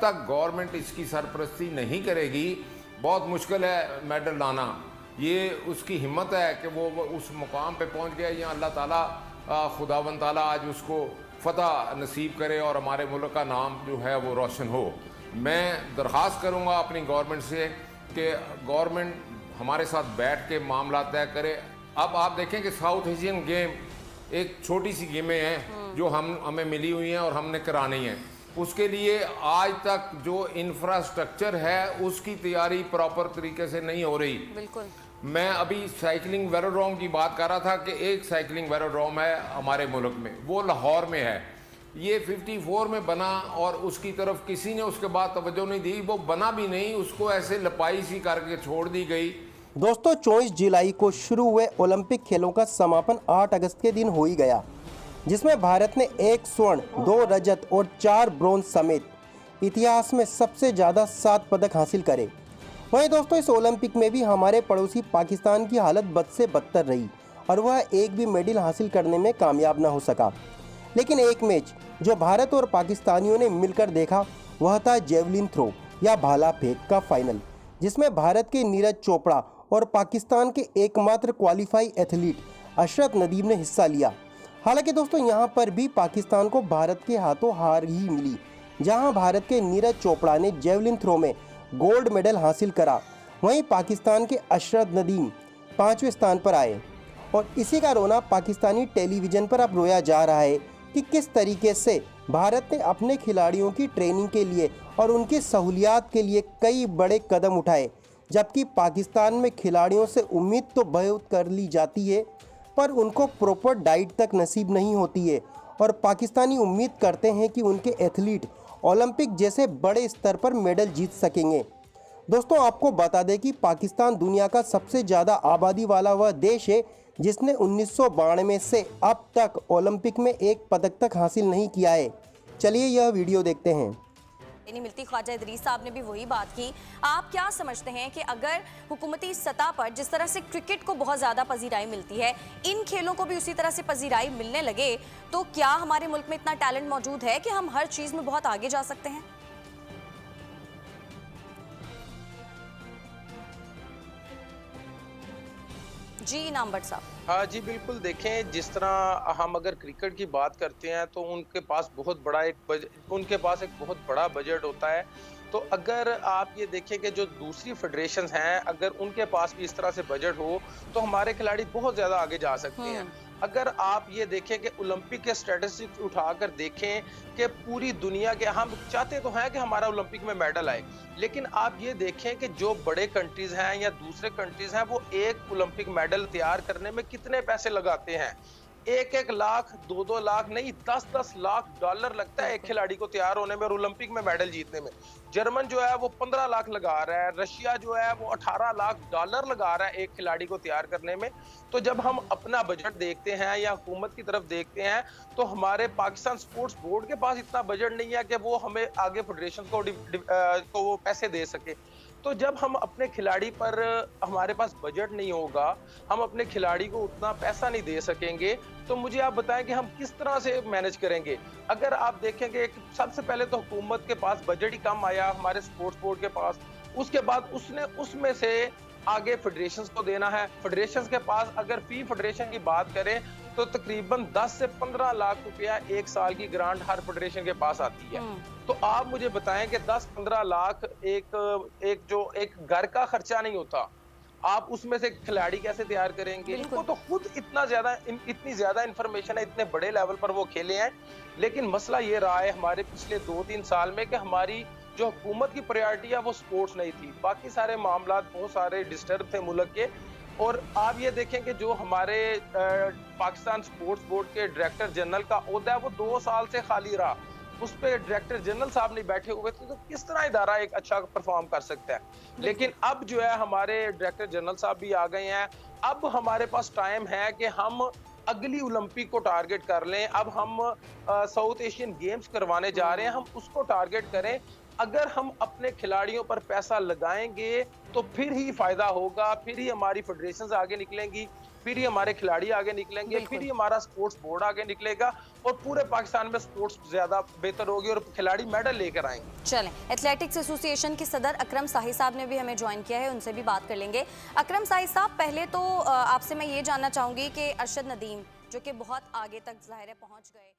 तक गवर्नमेंट इसकी सरपरस्ती नहीं करेगी, बहुत मुश्किल है मेडल लाना। ये उसकी हिम्मत है कि वो उस मुकाम पे पहुंच गया, या अल्लाह ताला खुदावन ताला आज उसको फ़तह नसीब करे और हमारे मुल्क का नाम जो है वो रोशन हो। मैं दरख्वास्त करूँगा अपनी गवर्नमेंट से कि गवर्नमेंट हमारे साथ बैठ के मामला तय करे। अब आप देखें कि साउथ एशियन गेम एक छोटी सी गेमें हैं जो हमें मिली हुई हैं और हमने करानी है। उसके लिए आज तक जो इंफ्रास्ट्रक्चर है उसकी तैयारी प्रॉपर तरीके से नहीं हो रही। बिल्कुल। मैं अभी साइकिलिंग वेलोड्रोम की बात कर रहा था कि एक साइकिलिंग वेलोड्रोम है हमारे मुल्क में, वो लाहौर में है। ये 54 में बना और उसकी तरफ किसी ने उसके बाद तवज्जो नहीं दी, वो बना भी नहीं, उसको ऐसे लपाई सी करके छोड़ दी गई। दोस्तों 24 जुलाई को शुरू हुए ओलंपिक खेलों का समापन 8 अगस्त के दिन हो ही गया, जिसमें भारत ने 1 स्वर्ण, 2 रजत और 4 ब्रोंज समेत इतिहास में सबसे ज़्यादा 7 पदक हासिल करे। वहीं दोस्तों इस ओलंपिक में भी हमारे पड़ोसी पाकिस्तान की हालत बद से बदतर रही और वह एक भी मेडल हासिल करने में कामयाब न हो सका। लेकिन एक मैच जो भारत और पाकिस्तानियों ने मिलकर देखा वह था जेवलिन थ्रो या भाला फेंक का फाइनल, जिसमें भारत के नीरज चोपड़ा और पाकिस्तान के एकमात्र क्वालिफाई एथलीट अशरफ नदीम ने हिस्सा लिया। हालांकि दोस्तों यहाँ पर भी पाकिस्तान को भारत के हाथों हार ही मिली, जहाँ भारत के नीरज चोपड़ा ने जेवलिन थ्रो में गोल्ड मेडल हासिल करा, वहीं पाकिस्तान के अशरफ नदीम 5वें स्थान पर आए। और इसी का रोना पाकिस्तानी टेलीविज़न पर अब रोया जा रहा है कि किस तरीके से भारत ने अपने खिलाड़ियों की ट्रेनिंग के लिए और उनकी सहूलियात के लिए कई बड़े कदम उठाए, जबकि पाकिस्तान में खिलाड़ियों से उम्मीद तो बहुत कर ली जाती है पर उनको प्रॉपर डाइट तक नसीब नहीं होती है और पाकिस्तानी उम्मीद करते हैं कि उनके एथलीट ओलंपिक जैसे बड़े स्तर पर मेडल जीत सकेंगे। दोस्तों आपको बता दें कि पाकिस्तान दुनिया का सबसे ज़्यादा आबादी वाला वह देश है जिसने 1992 से अब तक ओलंपिक में एक पदक तक हासिल नहीं किया है। चलिए यह वीडियो देखते हैं। नहीं मिलती। ख्वाजा इदरीस साहब ने भी वही बात की। आप क्या समझते हैं कि अगर हुकूमती सतह पर जिस तरह से क्रिकेट को बहुत ज़्यादा पजीराई मिलती है, इन खेलों को भी उसी तरह से पजीराई मिलने लगे तो क्या हमारे मुल्क में इतना टैलेंट मौजूद है कि हम हर चीज़ में बहुत आगे जा सकते हैं? जी नामबट साहब। हाँ जी बिल्कुल, देखें जिस तरह हम अगर क्रिकेट की बात करते हैं तो उनके पास एक बहुत बड़ा बजट होता है। तो अगर आप ये देखें कि जो दूसरी फेडरेशंस हैं अगर उनके पास भी इस तरह से बजट हो तो हमारे खिलाड़ी बहुत ज़्यादा आगे जा सकते हैं। अगर आप ये देखें कि ओलंपिक के स्टैटिस्टिक्स उठाकर देखें कि पूरी दुनिया के, हम चाहते तो हैं कि हमारा ओलंपिक में मेडल आए, लेकिन आप ये देखें कि जो बड़े कंट्रीज हैं या दूसरे कंट्रीज हैं वो एक ओलंपिक मेडल तैयार करने में कितने पैसे लगाते हैं। 1-1 लाख 2-2 लाख नहीं, 10-10 लाख डॉलर लगता है एक खिलाड़ी को तैयार होने में और ओलंपिक में मेडल जीतने में। जर्मन जो है वो 15 लाख लगा रहा है, रशिया जो है वो 18 लाख डॉलर लगा रहा है एक खिलाड़ी को तैयार करने में। तो जब हम अपना बजट देखते हैं या हुकूमत की तरफ देखते हैं तो हमारे पाकिस्तान स्पोर्ट्स बोर्ड के पास इतना बजट नहीं है कि वो हमें आगे फेडरेशन को वो पैसे दे सके। तो जब हम अपने खिलाड़ी पर, हमारे पास बजट नहीं होगा, हम अपने खिलाड़ी को उतना पैसा नहीं दे सकेंगे, तो मुझे आप बताएं कि हम किस तरह से मैनेज करेंगे। अगर आप देखेंगे कि सबसे पहले तो हुकूमत के पास बजट ही कम आया हमारे स्पोर्ट्स बोर्ड के पास, उसके बाद उसने उसमें से आगे फेडरेशंस को देना है। फेडरेशंस के पास अगर फी फेडरेशन की बात करें तो तकरीबन 10 से 15 लाख रुपया एक साल की ग्रांट हर फेडरेशन के पास आती है। तो आप मुझे बताएं कि 10-15 लाख एक घर का खर्चा नहीं होता, आप उसमें से खिलाड़ी कैसे तैयार करेंगे? इनको तो खुद इतनी ज्यादा इंफॉर्मेशन है, इतने बड़े लेवल पर वो खेले हैं। लेकिन मसला ये रहा है हमारे पिछले 2-3 साल में कि हमारी जो हुकूमत की प्रायोरिटी है वो स्पोर्ट्स नहीं थी, बाकी सारे मामला बहुत सारे डिस्टर्ब थे मुल्क के। और आप ये देखें कि जो हमारे पाकिस्तान स्पोर्ट्स बोर्ड के डायरेक्टर जनरल का ओहदा है वो 2 साल से खाली रहा, उस पर डायरेक्टर जनरल साहब नहीं बैठे हुए थे, तो किस तरह इदारा एक अच्छा परफॉर्म कर सकता है। लेकिन अब जो है हमारे डायरेक्टर जनरल साहब भी आ गए हैं, अब हमारे पास टाइम है कि हम अगली ओलंपिक को टारगेट कर लें। अब हम साउथ एशियन गेम्स करवाने जा रहे हैं, हम उसको टारगेट करें। अगर हम अपने खिलाड़ियों पर पैसा लगाएंगे तो फिर ही फायदा होगा, फिर ही हमारी फेडरेशंस आगे निकलेंगी, फिर ही हमारे खिलाड़ी आगे निकलेंगे, फिर ही हमारा स्पोर्ट्स बोर्ड आगे निकलेगा और पूरे पाकिस्तान में स्पोर्ट्स ज्यादा बेहतर होगी और खिलाड़ी मेडल लेकर आएंगे। चलें, एथलेटिक्स एसोसिएशन के सदर अकरम साही साहब ने भी हमें ज्वाइन किया है, उनसे भी बात कर लेंगे। अकरम साही साहब, पहले तो आपसे मैं ये जानना चाहूंगी कि अरशद नदीम जो कि बहुत आगे तक ज़ाहिर है पहुंच गए।